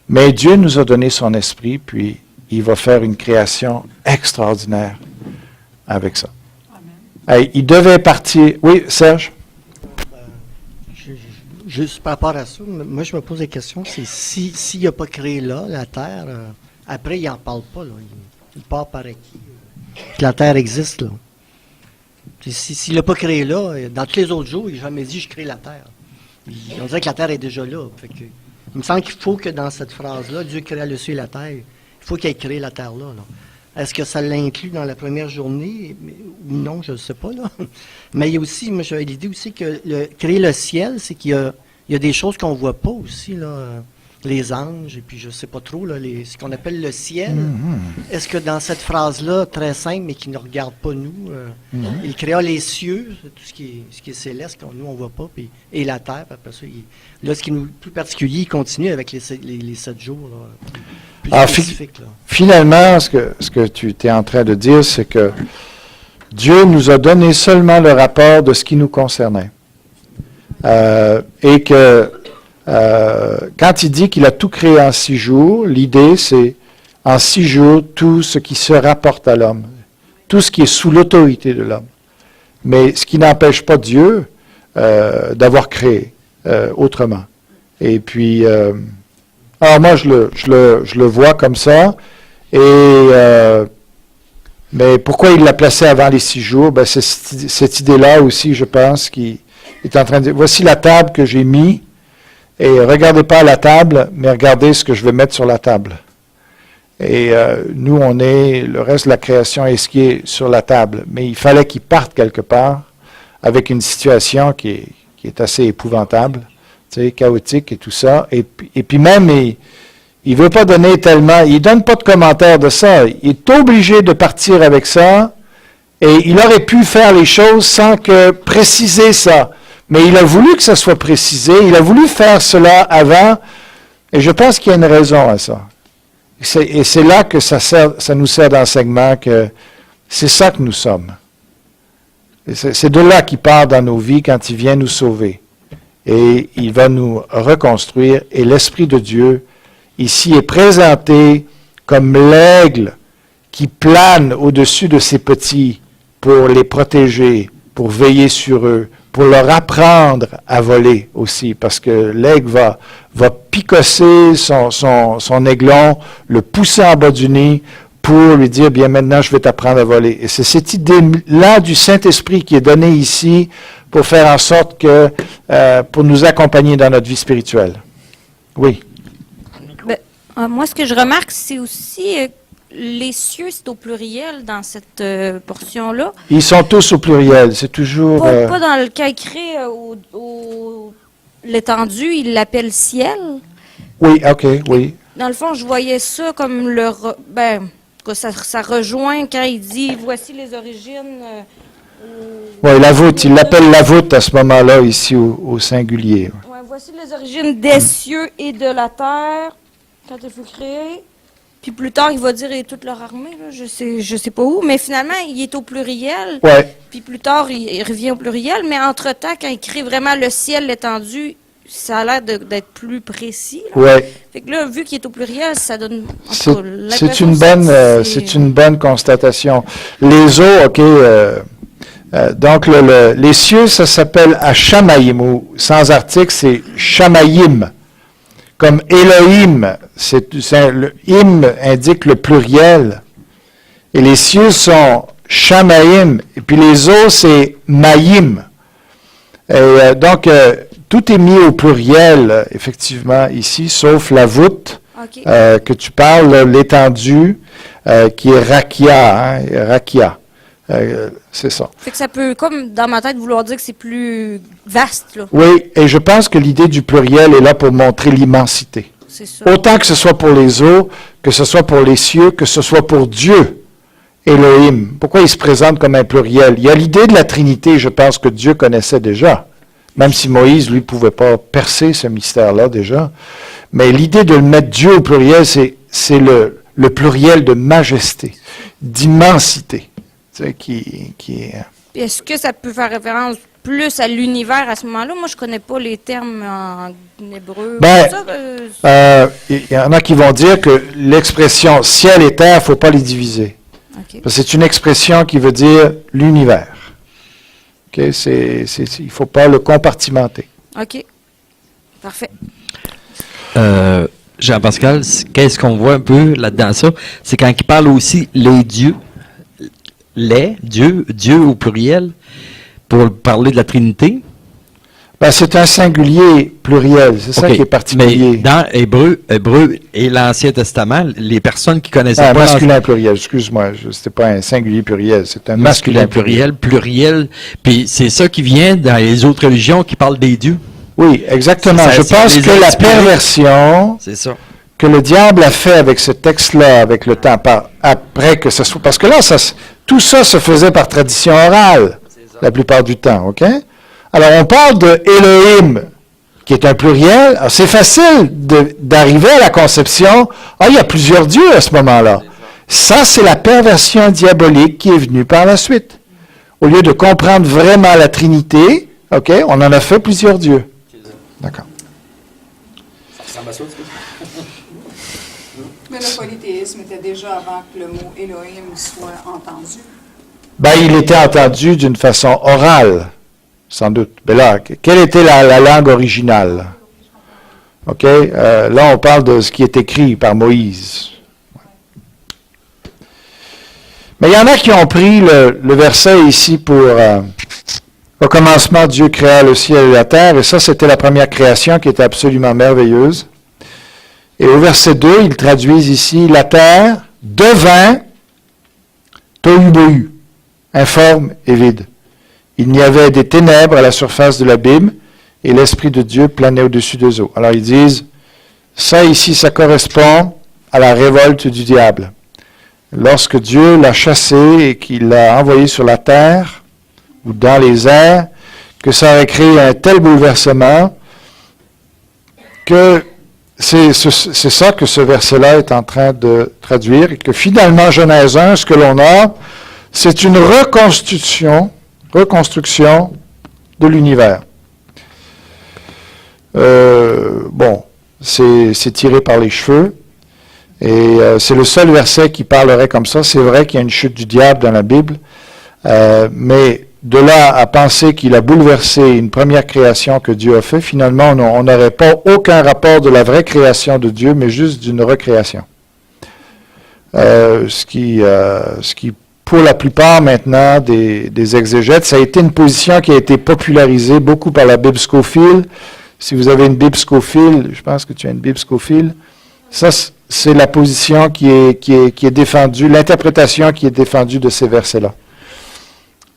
Mais Dieu nous a donné son esprit, puis il va faire une création extraordinaire avec ça. Amen. Il devait partir. Oui, Serge? Juste par rapport à ça, moi je me pose la question, c'est s'il n'a pas créé là, la Terre, après il n'en parle pas, là, il part par acquis. Que la Terre existe, là. S'il n'a pas créé là, dans tous les autres jours, il n'a jamais dit « je crée la Terre ». On dirait que la Terre est déjà là. Fait que, il me semble qu'il faut que dans cette phrase-là, Dieu créa le ciel et la terre. Il faut qu'il ait créé la terre là. Est-ce que ça l'inclut dans la première journée? Non, je ne sais pas. Là. Mais il y a aussi, moi j'avais l'idée aussi que créer le ciel, c'est qu'il y a des choses qu'on ne voit pas aussi, là. Les anges, et puis je ne sais pas trop, là, ce qu'on appelle le ciel. Mm-hmm. Est-ce que dans cette phrase-là, très simple, mais qui ne regarde pas nous, il créa les cieux, tout ce qui est céleste, que nous on ne voit pas, et la terre, puis après ça, là, ce qui est plus particulier, il continue avec les 7 jours. Là, plus alors, spécifiques, là. Finalement, ce que tu es en train de dire, c'est que Dieu nous a donné seulement le rapport de ce qui nous concernait. Et que quand il dit qu'il a tout créé en 6 jours, l'idée c'est en 6 jours tout ce qui se rapporte à l'homme, tout ce qui est sous l'autorité de l'homme. Mais ce qui n'empêche pas Dieu d'avoir créé autrement. Et puis, alors moi je le vois comme ça. Et mais pourquoi il l'a placé avant les 6 jours? Ben, c'est cette idée-là aussi, je pense, qui est en train de dire, voici la table que j'ai mise. Et regardez pas la table, mais regardez ce que je vais mettre sur la table. Et nous, le reste de la création est ce qui est sur la table. Mais il fallait qu'il parte quelque part avec une situation qui est assez épouvantable, tu sais, chaotique et tout ça. Et puis même, il veut pas donner tellement, il donne pas de commentaire de ça. Il est obligé de partir avec ça. Et il aurait pu faire les choses sans que préciser ça. Mais il a voulu que ça soit précisé, il a voulu faire cela avant, et je pense qu'il y a une raison à ça. Et c'est là que ça nous sert d'enseignement, que c'est ça que nous sommes. C'est de là qu'il part dans nos vies quand il vient nous sauver. Et il va nous reconstruire, et l'Esprit de Dieu, ici, est présenté comme l'aigle qui plane au-dessus de ses petits pour les protéger, pour veiller sur eux, pour leur apprendre à voler aussi, parce que l'aigle va picosser son aiglon, le pousser en bas du nid, pour lui dire, bien maintenant, je vais t'apprendre à voler. Et c'est cette idée-là du Saint-Esprit qui est donnée ici pour faire en sorte que, pour nous accompagner dans notre vie spirituelle. Oui. Moi, ce que je remarque, c'est aussi les cieux, c'est au pluriel dans cette portion-là. Ils sont tous au pluriel, c'est toujours... Pas dans le cas écrit l'étendue, il l'appelle ciel. Oui, OK, oui. Dans le fond, je voyais ça comme ça rejoint quand il dit « Voici les origines oui, la voûte, il l'appelle la voûte à ce moment-là, ici, au singulier. Ouais, voici les origines des cieux et de la terre, quand il fut créé. Puis plus tard, il va dire et toute leur armée, là, je sais pas où, mais finalement, il est au pluriel. Ouais. Puis plus tard, il revient au pluriel, mais entre-temps, quand il crée vraiment le ciel, l'étendue, ça a l'air d'être plus précis. Oui. Fait que là, vu qu'il est au pluriel, ça donne c'est une bonne constatation. Les eaux, OK, Donc, les cieux, ça s'appelle Hashamayim, ou sans article, c'est Shamayim. Comme Elohim, le him indique le pluriel. Et les cieux sont Shamayim, et puis les eaux, c'est Mayim. Et donc, tout est mis au pluriel, effectivement, ici, sauf la voûte que tu parles, l'étendue, qui est Rakia, hein, Rakia. C'est ça. Fait que ça peut, comme dans ma tête, vouloir dire que c'est plus vaste, là. Oui, et je pense que l'idée du pluriel est là pour montrer l'immensité. C'est ça. Autant que ce soit pour les eaux, que ce soit pour les cieux, que ce soit pour Dieu, Elohim. Pourquoi il se présente comme un pluriel? Il y a l'idée de la Trinité, je pense que Dieu connaissait déjà, même si Moïse, lui, ne pouvait pas percer ce mystère-là déjà. Mais l'idée de le mettre Dieu au pluriel, c'est le pluriel de majesté, d'immensité. Qui est... Est-ce que ça peut faire référence plus à l'univers à ce moment-là? Moi, je connais pas les termes en hébreu. Il y en a qui vont dire que l'expression ciel et terre, il ne faut pas les diviser. Okay. Parce que c'est une expression qui veut dire l'univers. Il ne faut pas le compartimenter. OK. Parfait. Jean-Pascal, qu'est-ce qu'on voit un peu là-dedans ça? C'est quand il parle aussi les dieux. Dieu au pluriel, pour parler de la Trinité? C'est un singulier pluriel, c'est ça qui est particulier. Mais dans Hébreu et l'Ancien Testament, les personnes qui connaissaient pas... masculin pluriel, excuse-moi, c'était pas un singulier pluriel, c'est un masculin pluriel. Puis c'est ça qui vient dans les autres religions qui parlent des dieux. Oui, exactement. Je pense que la perversion... C'est ça. Que le diable a fait avec ce texte-là, avec le temps, après que ce soit... Parce que là, tout ça se faisait par tradition orale, la plupart du temps, OK? Alors, on parle de Elohim, qui est un pluriel. Alors, c'est facile d'arriver à la conception, il y a plusieurs dieux à ce moment-là. Ça, c'est la perversion diabolique qui est venue par la suite. Au lieu de comprendre vraiment la Trinité, OK, on en a fait plusieurs dieux. D'accord. Ça ressemble à ça, Mais le polythéisme était déjà avant que le mot Elohim soit entendu. Il était entendu d'une façon orale, sans doute. Mais là, quelle était la langue originale? OK? Là, on parle de ce qui est écrit par Moïse. Mais il y en a qui ont pris le verset ici pour... au commencement, Dieu créa le ciel et la terre, et ça, c'était la première création qui était absolument merveilleuse. Et au verset 2, ils traduisent ici, la terre devint tohu-bohu, informe et vide. Il n'y avait des ténèbres à la surface de l'abîme, et l'Esprit de Dieu planait au-dessus des eaux. Alors ils disent, ça ici, ça correspond à la révolte du diable. Lorsque Dieu l'a chassé et qu'il l'a envoyé sur la terre, ou dans les airs, que ça aurait créé un tel bouleversement que c'est ça que ce verset-là est en train de traduire, et que finalement, Genèse 1, ce que l'on a, c'est une reconstruction de l'univers. C'est tiré par les cheveux, et c'est le seul verset qui parlerait comme ça. C'est vrai qu'il y a une chute du diable dans la Bible, mais de là à penser qu'il a bouleversé une première création que Dieu a fait, finalement, on n'aurait pas aucun rapport de la vraie création de Dieu, mais juste d'une recréation. Ce qui, pour la plupart maintenant des exégètes, ça a été une position qui a été popularisée beaucoup par la Bible Scofield. Si vous avez une Bible Scofield, je pense que tu as une Bible Scofield, ça, c'est la position qui est défendue, l'interprétation qui est défendue de ces versets-là.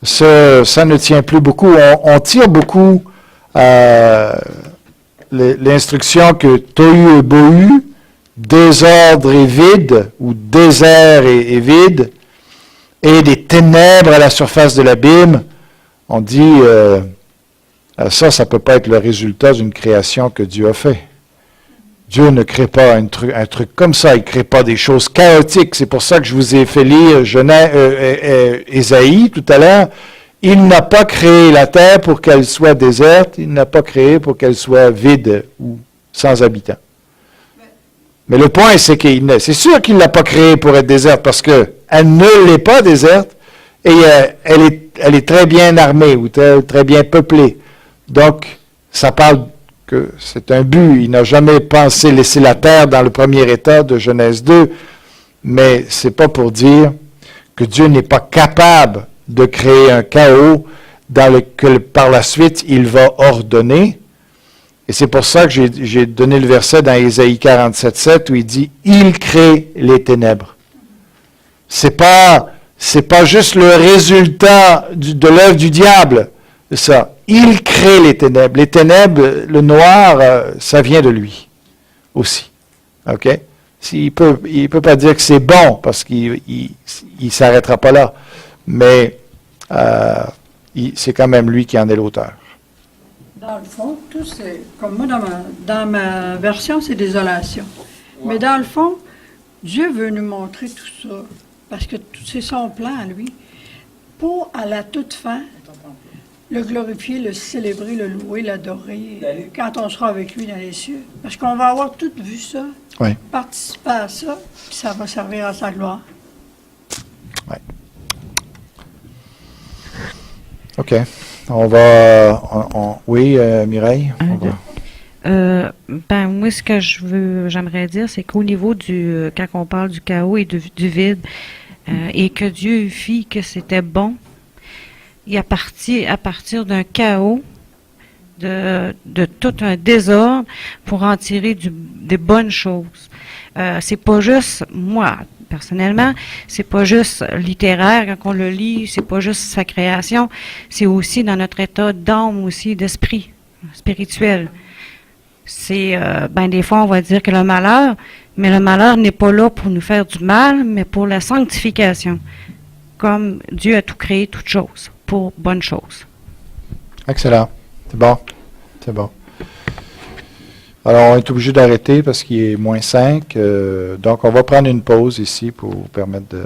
Ça ne tient plus beaucoup. On tire beaucoup l'instruction que tohu et bohu, désordre et vide, ou désert et vide, et des ténèbres à la surface de l'abîme. On dit, ça ne peut pas être le résultat d'une création que Dieu a fait. Dieu ne crée pas un truc comme ça, il ne crée pas des choses chaotiques. C'est pour ça que je vous ai fait lire Ésaïe tout à l'heure. Il n'a pas créé la terre pour qu'elle soit déserte, il n'a pas créé pour qu'elle soit vide ou sans habitants. Mais le point, c'est c'est sûr qu'il ne l'a pas créée pour être déserte, parce qu'elle ne l'est pas déserte, et elle est elle est très bien armée ou très bien peuplée. Donc, ça parle que c'est un but. Il n'a jamais pensé laisser la terre dans le premier état de Genèse 2, mais c'est pas pour dire que Dieu n'est pas capable de créer un chaos dans lequel par la suite il va ordonner. Et c'est pour ça que j'ai donné le verset dans Ésaïe 47:7 où il dit « Il crée les ténèbres ». C'est pas juste le résultat de l'œuvre du diable, ça. Il crée les ténèbres. Les ténèbres, le noir, ça vient de lui aussi. OK? Il peut pas dire que c'est bon parce qu'il s'arrêtera pas là. Mais c'est quand même lui qui en est l'auteur. Dans le fond, tout c'est comme moi dans ma version, c'est désolation. Mais dans le fond, Dieu veut nous montrer tout ça parce que c'est son plan à lui pour à la toute fin le glorifier, le célébrer, le louer, l'adorer quand on sera avec lui dans les cieux. Parce qu'on va avoir tout vu ça, participer à ça, puis ça va servir à sa gloire. Oui. OK. On va... oui, Mireille? Moi, ce que j'aimerais dire, c'est qu'au niveau quand on parle du chaos et du vide, et que Dieu fit que c'était bon, il a parti à partir d'un chaos, de tout un désordre, pour en tirer des bonnes choses. C'est pas juste, moi, personnellement, c'est pas juste littéraire quand on le lit, c'est pas juste sa création, c'est aussi dans notre état d'âme aussi, d'esprit spirituel. C'est, des fois, on va dire que le malheur, mais le malheur n'est pas là pour nous faire du mal, mais pour la sanctification. Comme Dieu a tout créé, toutes choses, pour bonnes choses. Excellent. C'est bon. C'est bon. Alors, on est obligé d'arrêter parce qu'il est -5. Donc, on va prendre une pause ici pour vous permettre de